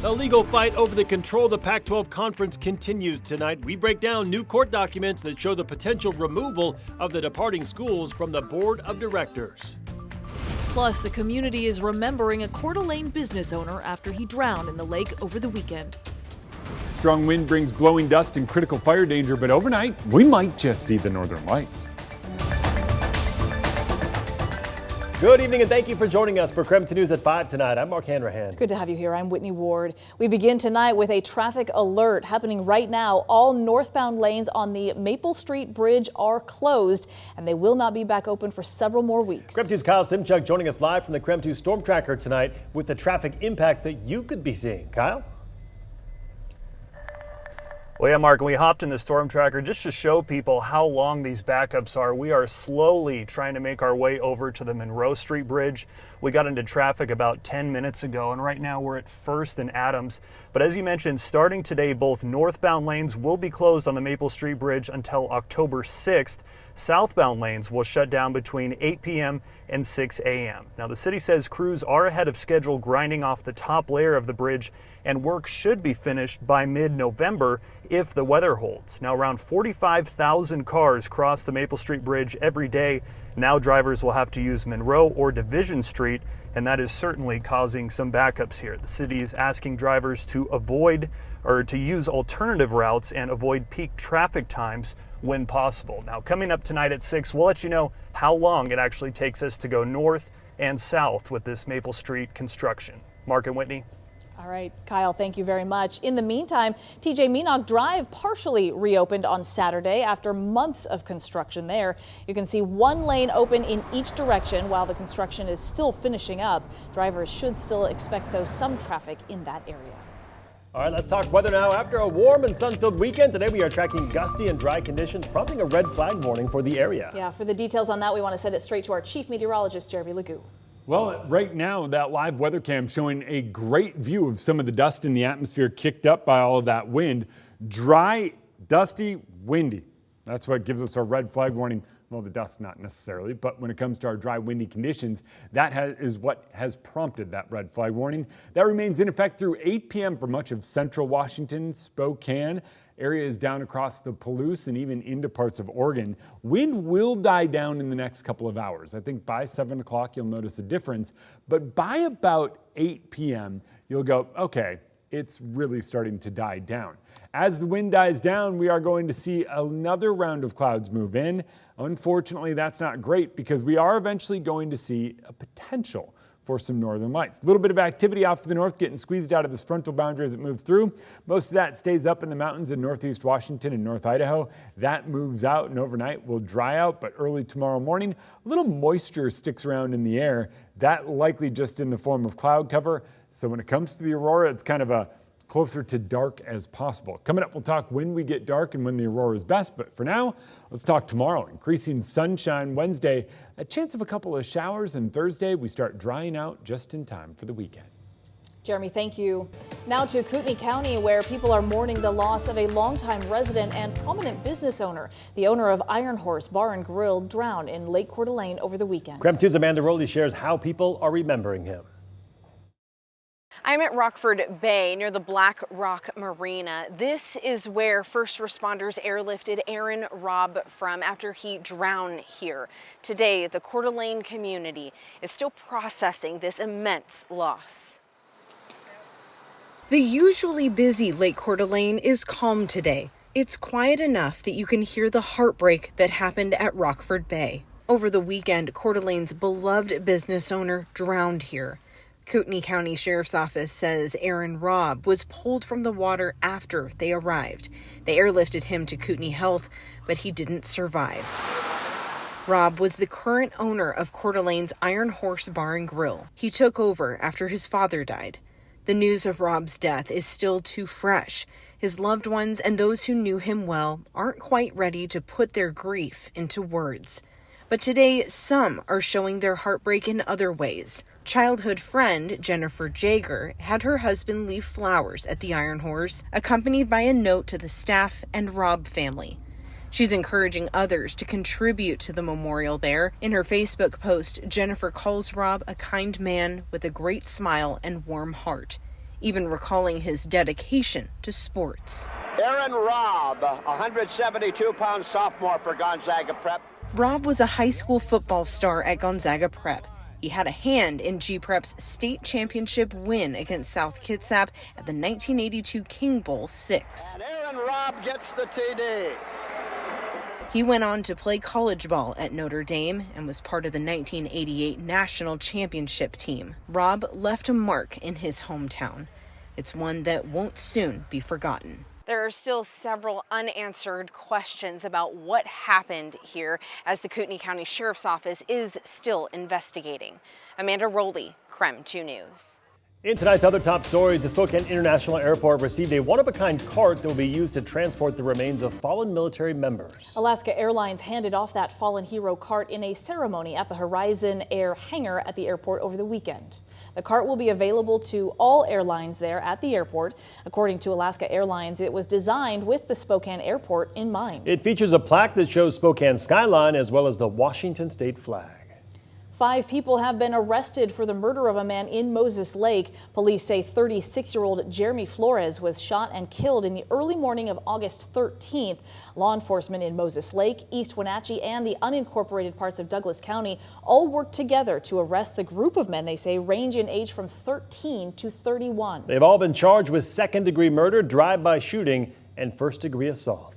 A legal fight over the control of the Pac-12 conference continues tonight. We break down new court documents that show the potential removal of the departing schools from the board of directors. Plus, the community is remembering a Coeur d'Alene business owner after he drowned in the lake over the weekend. Strong wind brings blowing dust and critical fire danger, but overnight, we might just see the northern lights. Good evening and thank you for joining us for KREM News at 5 tonight. I'm Mark Hanrahan. It's good to have you here. I'm Whitney Ward. We begin tonight with a traffic alert happening right now. All northbound lanes on the Maple Street Bridge are closed and they will not be back open for several more weeks. KREM 2's Kyle Simchuk joining us live from the KREM 2 Storm Tracker tonight with the traffic impacts that you could be seeing. Kyle? Well, yeah, Mark, we hopped in the storm tracker just to show people how long these backups are. We are slowly trying to make our way over to the Monroe Street Bridge. We got into traffic about 10 minutes ago, and right now we're at First and Adams. But as you mentioned, starting today, both northbound lanes will be closed on the Maple Street Bridge until October 6th. Southbound lanes will shut down between 8 p.m. and 6 a.m. Now, the city says crews are ahead of schedule grinding off the top layer of the bridge, and work should be finished by mid-November if the weather holds. Now, around 45,000 cars cross the Maple Street Bridge every day. Now drivers will have to use Monroe or Division Street, and that is certainly causing some backups here. The city is asking drivers to avoid or to use alternative routes and avoid peak traffic times when possible. Now, coming up tonight at 6, we'll let you know how long it actually takes us to go north and south with this Maple Street construction. Mark and Whitney. All right, Kyle, thank you very much. In the meantime, TJ Menock Drive partially reopened on Saturday after months of construction there. You can see one lane open in each direction while the construction is still finishing up. Drivers should still expect, though, some traffic in that area. All right, let's talk weather now. After a warm and sun-filled weekend, today we are tracking gusty and dry conditions, prompting a red flag warning for the area. Yeah, for the details on that, we want to send it straight to our chief meteorologist, Jeremy Legoo. Well, right now, that live weather cam showing a great view of some of the dust in the atmosphere kicked up by all of that wind. Dry, dusty, windy. That's what gives us our red flag warning. Well, the dust not necessarily, but when it comes to our dry, windy conditions, that is what has prompted that red flag warning. That remains in effect through 8 p.m. for much of central Washington, Spokane, areas down across the Palouse and even into parts of Oregon. Wind will die down in the next couple of hours. I think by 7 o'clock you'll notice a difference, but by about 8 p.m. you'll go, okay, it's really starting to die down. As the wind dies down, we are going to see another round of clouds move in. Unfortunately, that's not great because we are eventually going to see a potential for some northern lights. A little bit of activity off to the north getting squeezed out of this frontal boundary as it moves through. Most of that stays up in the mountains in northeast Washington and North Idaho. That moves out and overnight will dry out, but early tomorrow morning, a little moisture sticks around in the air. That likely just in the form of cloud cover. So when it comes to the aurora, it's kind of a closer to dark as possible. Coming up, we'll talk when we get dark and when the aurora is best. But for now, let's talk tomorrow. Increasing sunshine Wednesday, a chance of a couple of showers, and Thursday we start drying out just in time for the weekend. Jeremy, thank you. Now to Kootenai County, where people are mourning the loss of a longtime resident and prominent business owner. The owner of Iron Horse Bar and Grill drowned in Lake Coeur d'Alene over the weekend. KREM 2's Amanda Rowley shares how people are remembering him. I'm at Rockford Bay near the Black Rock Marina. This is where first responders airlifted Aaron Robb from after he drowned here. Today, the Coeur d'Alene community is still processing this immense loss. The usually busy Lake Coeur d'Alene is calm today. It's quiet enough that you can hear the heartbreak that happened at Rockford Bay. Over the weekend, Coeur d'Alene's beloved business owner drowned here. Kootenai County Sheriff's Office says Aaron Robb was pulled from the water after they arrived. They airlifted him to Kootenai Health, but he didn't survive. Robb was the current owner of Coeur d'Alene's Iron Horse Bar and Grill. He took over after his father died. The news of Robb's death is still too fresh. His loved ones and those who knew him well aren't quite ready to put their grief into words. But today, some are showing their heartbreak in other ways. Childhood friend Jennifer Jager had her husband leave flowers at the Iron Horse, accompanied by a note to the staff and Robb family. She's encouraging others to contribute to the memorial there. In her Facebook post, Jennifer calls Robb a kind man with a great smile and warm heart. even recalling his dedication to sports. Aaron Robb, 172-pound sophomore for Gonzaga Prep. Robb was a high school football star at Gonzaga Prep. He had a hand in G-Prep's state championship win against South Kitsap at the 1982 King Bowl 6. And Aaron Robb gets the TD. He went on to play college ball at Notre Dame and was part of the 1988 national championship team. Robb left a mark in his hometown. It's one that won't soon be forgotten. There are still several unanswered questions about what happened here, as the Kootenai County Sheriff's Office is still investigating. Amanda Rowley, KREM 2 News. In tonight's other top stories, the Spokane International Airport received a one-of-a-kind cart that will be used to transport the remains of fallen military members. Alaska Airlines handed off that fallen hero cart in a ceremony at the Horizon Air hangar at the airport over the weekend. The cart will be available to all airlines there at the airport. According to Alaska Airlines, it was designed with the Spokane Airport in mind. It features a plaque that shows Spokane skyline as well as the Washington state flag. 5 people have been arrested for the murder of a man in Moses Lake. Police say 36-year-old Jeremy Flores was shot and killed in the early morning of August 13th. Law enforcement in Moses Lake, East Wenatchee, and the unincorporated parts of Douglas County all worked together to arrest the group of men they say range in age from 13 to 31. They've all been charged with second-degree murder, drive-by shooting, and first-degree assault.